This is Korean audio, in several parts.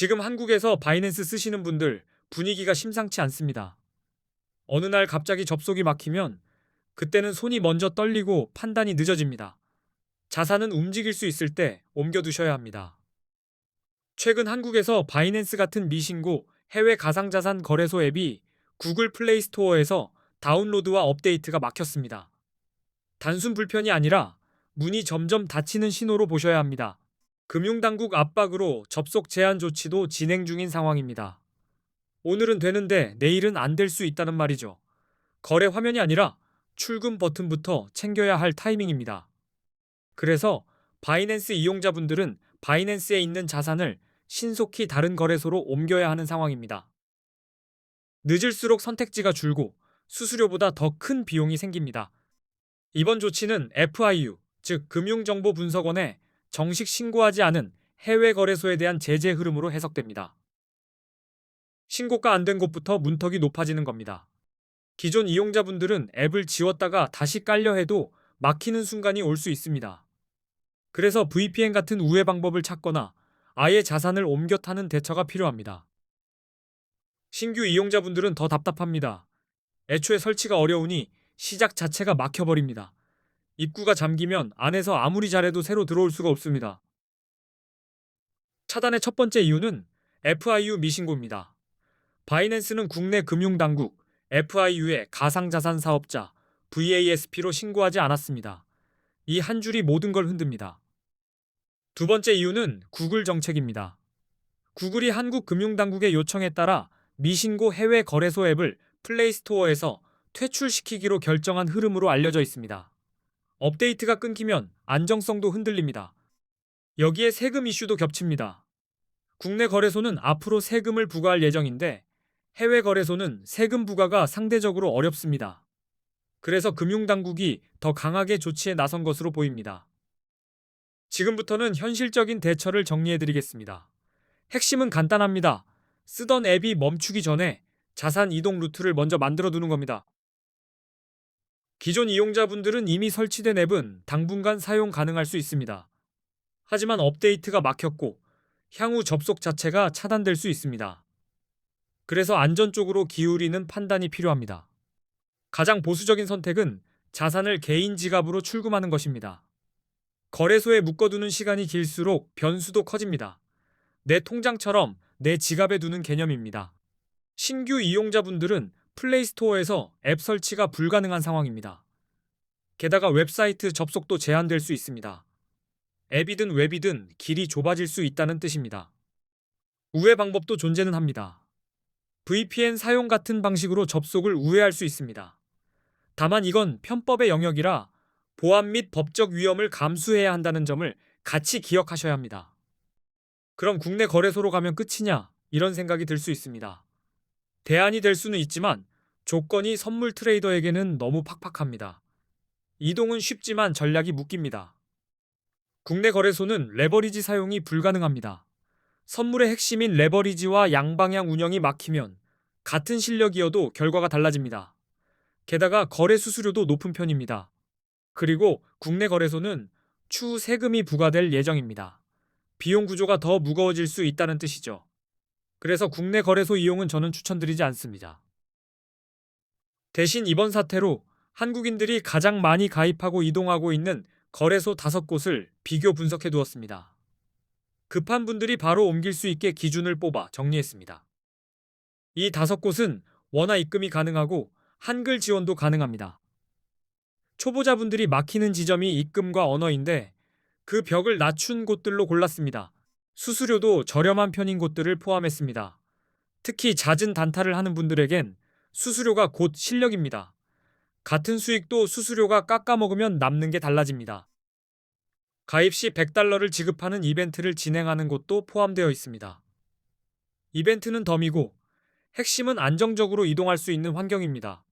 지금 한국에서 바이낸스 쓰시는 분들 분위기가 심상치 않습니다. 어느 날 갑자기 접속이 막히면 그때는 손이 먼저 떨리고 판단이 늦어집니다. 자산은 움직일 수 있을 때 옮겨두셔야 합니다. 최근 한국에서 바이낸스 같은 미신고 해외 가상자산 거래소 앱이 구글 플레이 스토어에서 다운로드와 업데이트가 막혔습니다. 단순 불편이 아니라 문이 점점 닫히는 신호로 보셔야 합니다. 금융당국 압박으로 접속 제한 조치도 진행 중인 상황입니다. 오늘은 되는데 내일은 안 될 수 있다는 말이죠. 거래 화면이 아니라 출금 버튼부터 챙겨야 할 타이밍입니다. 그래서 바이낸스 이용자분들은 바이낸스에 있는 자산을 신속히 다른 거래소로 옮겨야 하는 상황입니다. 늦을수록 선택지가 줄고 수수료보다 더 큰 비용이 생깁니다. 이번 조치는 FIU, 즉 금융정보분석원에 정식 신고하지 않은 해외 거래소에 대한 제재 흐름으로 해석됩니다. 신고가 안 된 곳부터 문턱이 높아지는 겁니다. 기존 이용자분들은 앱을 지웠다가 다시 깔려 해도 막히는 순간이 올 수 있습니다. 그래서 VPN 같은 우회 방법을 찾거나 아예 자산을 옮겨 타는 대처가 필요합니다. 신규 이용자분들은 더 답답합니다. 애초에 설치가 어려우니 시작 자체가 막혀버립니다. 입구가 잠기면 안에서 아무리 잘해도 새로 들어올 수가 없습니다. 차단의 첫 번째 이유는 FIU 미신고입니다. 바이낸스는 국내 금융당국 FIU의 가상자산 사업자 VASP로 신고하지 않았습니다. 이 한 줄이 모든 걸 흔듭니다. 두 번째 이유는 구글 정책입니다. 구글이 한국 금융당국의 요청에 따라 미신고 해외 거래소 앱을 플레이스토어에서 퇴출시키기로 결정한 흐름으로 알려져 있습니다. 업데이트가 끊기면 안정성도 흔들립니다. 여기에 세금 이슈도 겹칩니다. 국내 거래소는 앞으로 세금을 부과할 예정인데 해외 거래소는 세금 부과가 상대적으로 어렵습니다. 그래서 금융당국이 더 강하게 조치에 나선 것으로 보입니다. 지금부터는 현실적인 대처를 정리해드리겠습니다. 핵심은 간단합니다. 쓰던 앱이 멈추기 전에 자산 이동 루트를 먼저 만들어 두는 겁니다. 기존 이용자분들은 이미 설치된 앱은 당분간 사용 가능할 수 있습니다. 하지만 업데이트가 막혔고 향후 접속 자체가 차단될 수 있습니다. 그래서 안전 쪽으로 기울이는 판단이 필요합니다. 가장 보수적인 선택은 자산을 개인 지갑으로 출금하는 것입니다. 거래소에 묶어두는 시간이 길수록 변수도 커집니다. 내 통장처럼 내 지갑에 두는 개념입니다. 신규 이용자분들은 플레이스토어에서 앱 설치가 불가능한 상황입니다. 게다가 웹사이트 접속도 제한될 수 있습니다. 앱이든 웹이든 길이 좁아질 수 있다는 뜻입니다. 우회 방법도 존재는 합니다. VPN 사용 같은 방식으로 접속을 우회할 수 있습니다. 다만 이건 편법의 영역이라 보안 및 법적 위험을 감수해야 한다는 점을 같이 기억하셔야 합니다. 그럼 국내 거래소로 가면 끝이냐? 이런 생각이 들 수 있습니다. 대안이 될 수는 있지만 조건이 선물 트레이더에게는 너무 팍팍합니다. 이동은 쉽지만 전략이 묶입니다. 국내 거래소는 레버리지 사용이 불가능합니다. 선물의 핵심인 레버리지와 양방향 운영이 막히면 같은 실력이어도 결과가 달라집니다. 게다가 거래 수수료도 높은 편입니다. 그리고 국내 거래소는 추후 세금이 부과될 예정입니다. 비용 구조가 더 무거워질 수 있다는 뜻이죠. 그래서 국내 거래소 이용은 저는 추천드리지 않습니다. 대신 이번 사태로 한국인들이 가장 많이 가입하고 이동하고 있는 거래소 5곳을 비교 분석해 두었습니다. 급한 분들이 바로 옮길 수 있게 기준을 뽑아 정리했습니다. 이 5곳은 원화 입금이 가능하고 한글 지원도 가능합니다. 초보자분들이 막히는 지점이 입금과 언어인데 그 벽을 낮춘 곳들로 골랐습니다. 수수료도 저렴한 편인 곳들을 포함했습니다. 특히 잦은 단타를 하는 분들에겐 수수료가 곧 실력입니다. 같은 수익도 수수료가 깎아먹으면 남는 게 달라집니다. 가입 시 $100를 지급하는 이벤트를 진행하는 곳도 포함되어 있습니다. 이벤트는 덤이고 핵심은 안정적으로 이동할 수 있는 환경입니다.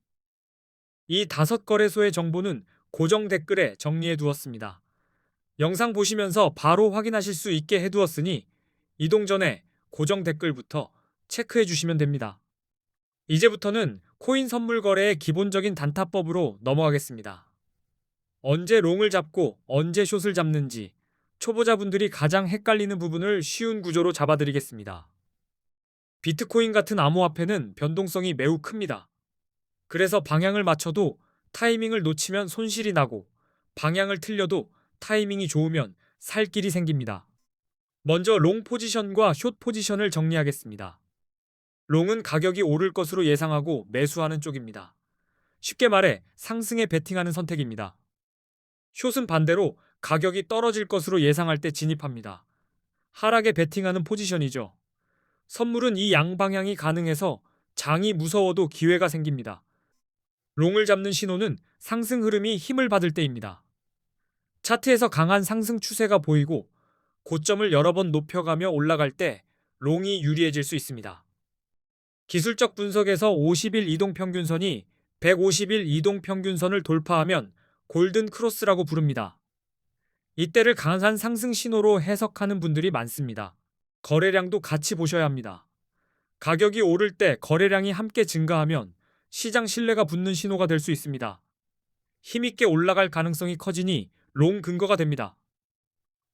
이 5거래소의 정보는 고정 댓글에 정리해 두었습니다. 영상 보시면서 바로 확인하실 수 있게 해두었으니 이동 전에 고정 댓글부터 체크해 주시면 됩니다. 이제부터는 코인 선물 거래의 기본적인 단타법으로 넘어가겠습니다. 언제 롱을 잡고 언제 숏을 잡는지 초보자분들이 가장 헷갈리는 부분을 쉬운 구조로 잡아드리겠습니다. 비트코인 같은 암호화폐는 변동성이 매우 큽니다. 그래서 방향을 맞춰도 타이밍을 놓치면 손실이 나고 방향을 틀려도 타이밍이 좋으면 살 길이 생깁니다. 먼저 롱 포지션과 숏 포지션을 정리하겠습니다. 롱은 가격이 오를 것으로 예상하고 매수하는 쪽입니다. 쉽게 말해 상승에 베팅하는 선택입니다. 숏은 반대로 가격이 떨어질 것으로 예상할 때 진입합니다. 하락에 베팅하는 포지션이죠. 선물은 이 양방향이 가능해서 장이 무서워도 기회가 생깁니다. 롱을 잡는 신호는 상승 흐름이 힘을 받을 때입니다. 차트에서 강한 상승 추세가 보이고 고점을 여러 번 높여가며 올라갈 때 롱이 유리해질 수 있습니다. 기술적 분석에서 50일 이동평균선이 150일 이동평균선을 돌파하면 골든 크로스라고 부릅니다. 이때를 강한 상승 신호로 해석하는 분들이 많습니다. 거래량도 같이 보셔야 합니다. 가격이 오를 때 거래량이 함께 증가하면 시장 신뢰가 붙는 신호가 될 수 있습니다. 힘있게 올라갈 가능성이 커지니 롱 근거가 됩니다.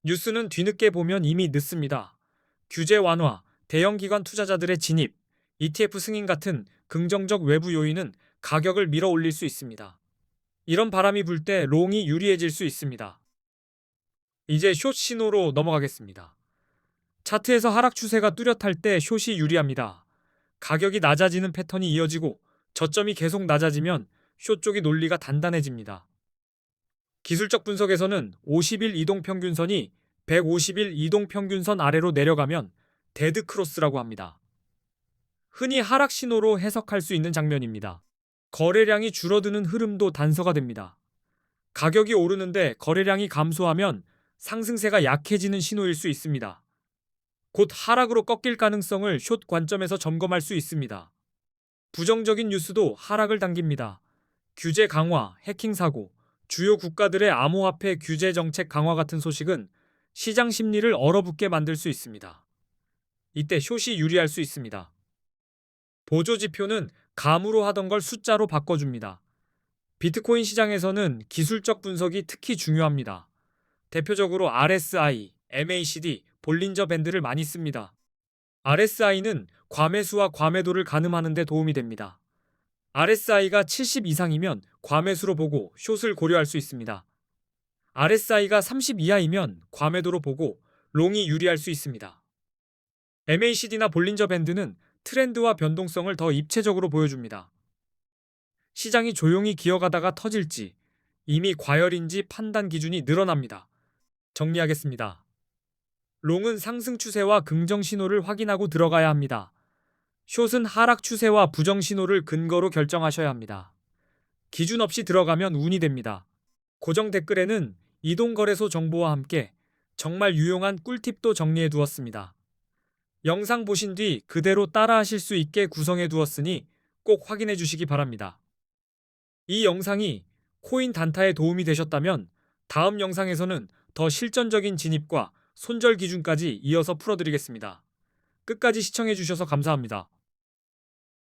뉴스는 뒤늦게 보면 이미 늦습니다. 규제 완화, 대형 기관 투자자들의 진입, ETF 승인 같은 긍정적 외부 요인은 가격을 밀어 올릴 수 있습니다. 이런 바람이 불 때 롱이 유리해질 수 있습니다. 이제 숏 신호로 넘어가겠습니다. 차트에서 하락 추세가 뚜렷할 때 숏이 유리합니다. 가격이 낮아지는 패턴이 이어지고 저점이 계속 낮아지면 숏 쪽의 논리가 단단해집니다. 기술적 분석에서는 50일 이동평균선이 150일 이동평균선 아래로 내려가면 데드 크로스라고 합니다. 흔히 하락 신호로 해석할 수 있는 장면입니다. 거래량이 줄어드는 흐름도 단서가 됩니다. 가격이 오르는데 거래량이 감소하면 상승세가 약해지는 신호일 수 있습니다. 곧 하락으로 꺾일 가능성을 숏 관점에서 점검할 수 있습니다. 부정적인 뉴스도 하락을 당깁니다. 규제 강화, 해킹 사고, 주요 국가들의 암호화폐 규제 정책 강화 같은 소식은 시장 심리를 얼어붙게 만들 수 있습니다. 이때 숏이 유리할 수 있습니다. 보조 지표는 감으로 하던 걸 숫자로 바꿔줍니다. 비트코인 시장에서는 기술적 분석이 특히 중요합니다. 대표적으로 RSI, MACD, 볼린저 밴드를 많이 씁니다. RSI는 과매수와 과매도를 가늠하는 데 도움이 됩니다. RSI가 70 이상이면 과매수로 보고 숏을 고려할 수 있습니다. RSI가 30 이하이면 과매도로 보고 롱이 유리할 수 있습니다. MACD나 볼린저 밴드는 트렌드와 변동성을 더 입체적으로 보여줍니다. 시장이 조용히 기어가다가 터질지 이미 과열인지 판단 기준이 늘어납니다. 정리하겠습니다. 롱은 상승 추세와 긍정 신호를 확인하고 들어가야 합니다. 숏은 하락 추세와 부정 신호를 근거로 결정하셔야 합니다. 기준 없이 들어가면 운이 됩니다. 고정 댓글에는 이동거래소 정보와 함께 정말 유용한 꿀팁도 정리해 두었습니다. 영상 보신 뒤 그대로 따라하실 수 있게 구성해 두었으니 꼭 확인해 주시기 바랍니다. 이 영상이 코인 단타에 도움이 되셨다면 다음 영상에서는 더 실전적인 진입과 손절 기준까지 이어서 풀어드리겠습니다. 끝까지 시청해 주셔서 감사합니다.